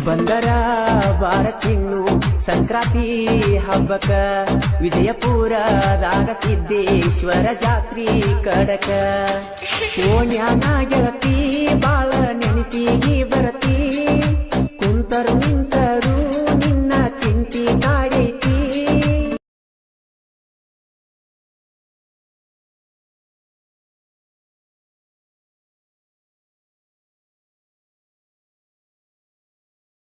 ಬಂದರ ಬಾರತಿನ್ನು ಸಂಕ್ರಾಂತಿ ಹಬ್ಬಕ ವಿಜಯಪುರದಾಗ ಸಿದ್ದೇಶ್ವರ ಜಾತ್ರಿ ಕಡಕ ಓಣ್ಯಾನ ಗೆಳತಿ ಬಾಳ ನೆನಪಿಗೆ ಬರತಿ